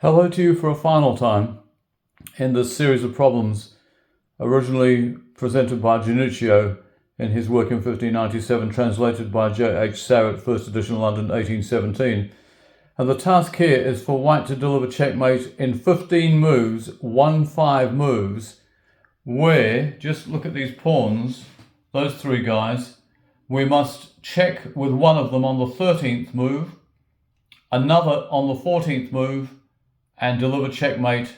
Hello to you for a final time in this series of problems originally presented by Gianutio in his work in 1597, translated by J.H. Sarratt, first edition, London, 1817. And the task here is for white to deliver checkmate in 15 moves, 1-5 moves, where, just look at these pawns, those three guys, we must check with one of them on the 13th move, another on the 14th move, and deliver checkmate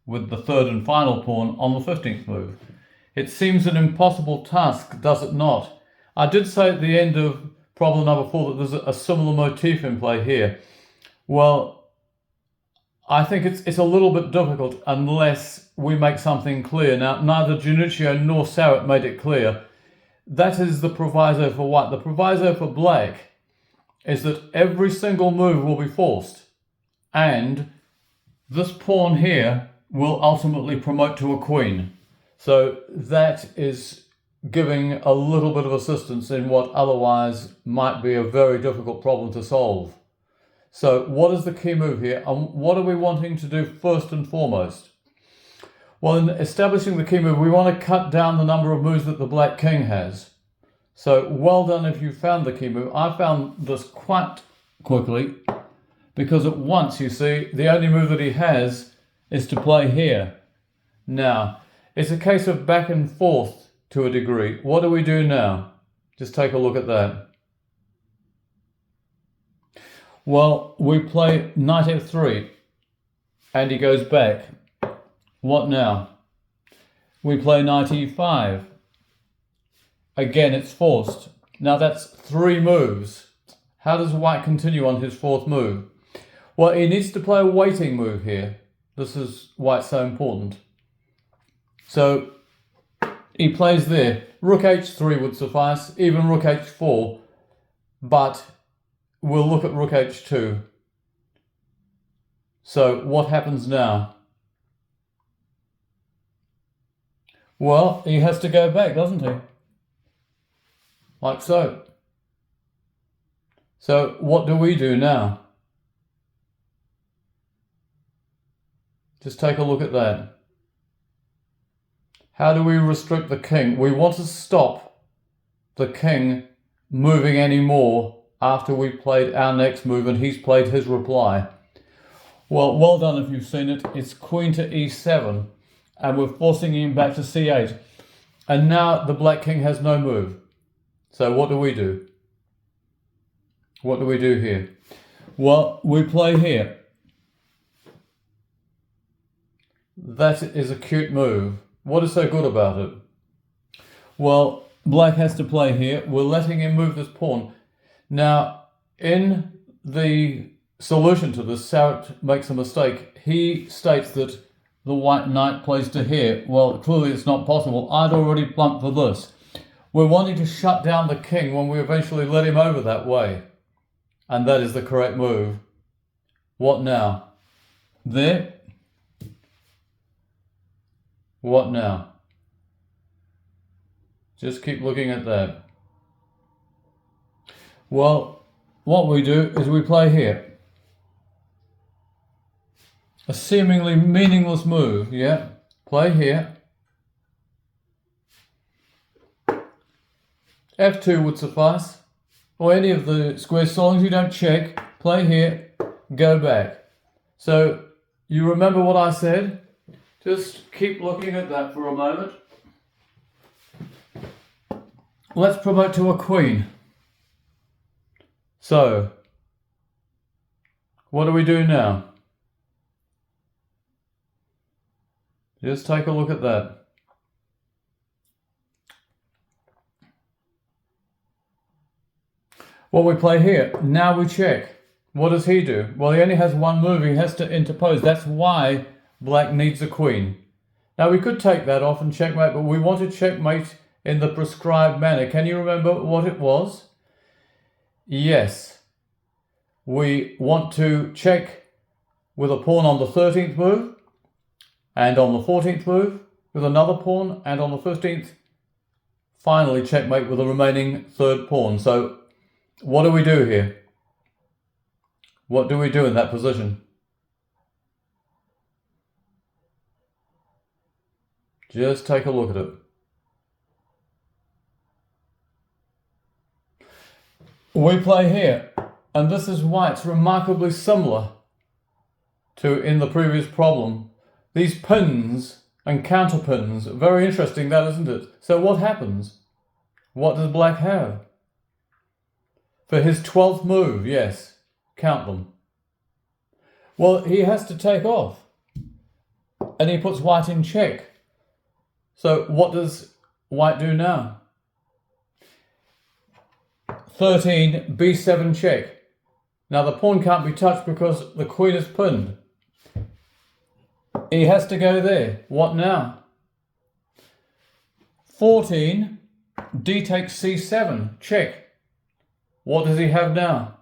with the third and final pawn on the 15th move. It seems an impossible task, does it not? I did say at the end of problem number 4 that there's a similar motif in play here. Well, I think it's a little bit difficult unless we make something clear. Now, neither Gianutio nor Sarratt made it clear. That is the proviso for white. The proviso for black is that every single move will be forced, and this pawn here will ultimately promote to a queen. So that is giving a little bit of assistance in what otherwise might be a very difficult problem to solve. So what is the key move here, and what are we wanting to do first and foremost? Well, in establishing the key move, we want to cut down the number of moves that the black king has. So well done if you found the key move. I found this quite quickly, because at once, you see, the only move that he has is to play here. Now, it's a case of back and forth to a degree. What do we do now? Just take a look at that. Well, we play knight f3, and he goes back. What now? We play knight e5. Again, it's forced. Now that's 3 moves. How does white continue on his 4th move? Well, he needs to play a waiting move here. This is why it's so important. So he plays there. Rook h3 would suffice, even rook h4, but we'll look at rook h2. So what happens now? Well, he has to go back, doesn't he? Like so. So what do we do now? Just take a look at that. How do we restrict the king? We want to stop the king moving any more after we played our next move and he's played his reply. Well, well done if you've seen it. It's queen to e7, and we're forcing him back to c8. And now the black king has no move. So what do we do? What do we do here? Well, we play here. That is a cute move. What is so good about it? Well, black has to play here. We're letting him move this pawn. Now, in the solution to this, Sarratt makes a mistake. He states that the white knight plays to here. Well, clearly it's not possible. I'd already plumped for this. We're wanting to shut down the king when we eventually let him over that way. And that is the correct move. What now? There. What now? Just keep looking at that. Well, what we do is we play here. A seemingly meaningless move, yeah? Play here. F2 would suffice, or any of the squares, so long as you don't check. Play here, go back. So, you remember what I said? Just keep looking at that for a moment. Let's promote to a queen. So, what do we do now? Just take a look at that. Well, we play here. Now we check. What does he do? Well, he only has one move. He has to interpose. That's why black needs a queen. Now, we could take that off and checkmate, but we want to checkmate in the prescribed manner. Can you remember what it was? Yes. We want to check with a pawn on the 13th move, and on the 14th move with another pawn, and on the 15th, finally checkmate with the remaining 3rd pawn. So, what do we do here? What do we do in that position? Just take a look at it. We play here, and this is why it's remarkably similar to in the previous problem. These pins and counterpins, very interesting that, isn't it? So what happens? What does black have? For his 12th move, yes, count them. Well, he has to take off, and he puts white in check. So what does white do now? 13, b7 check. Now the pawn can't be touched because the queen is pinned. He has to go there. What now? 14, d takes c7, check. What does he have now?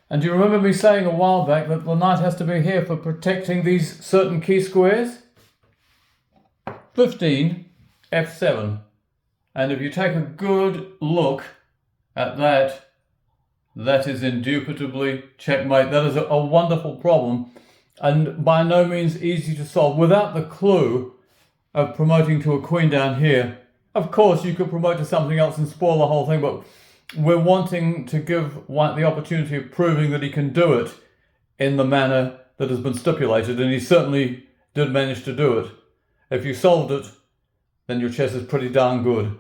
And do you remember me saying a while back that the knight has to be here for protecting these certain key squares? 15, f7. And if you take a good look at that, that is indubitably checkmate. That is a wonderful problem, and by no means easy to solve without the clue of promoting to a queen down here. Of course, you could promote to something else and spoil the whole thing, but we're wanting to give white the opportunity of proving that he can do it in the manner that has been stipulated, and he certainly did manage to do it. If you solved it, then your chess is pretty darn good.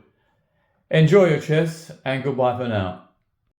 Enjoy your chess, and goodbye for now.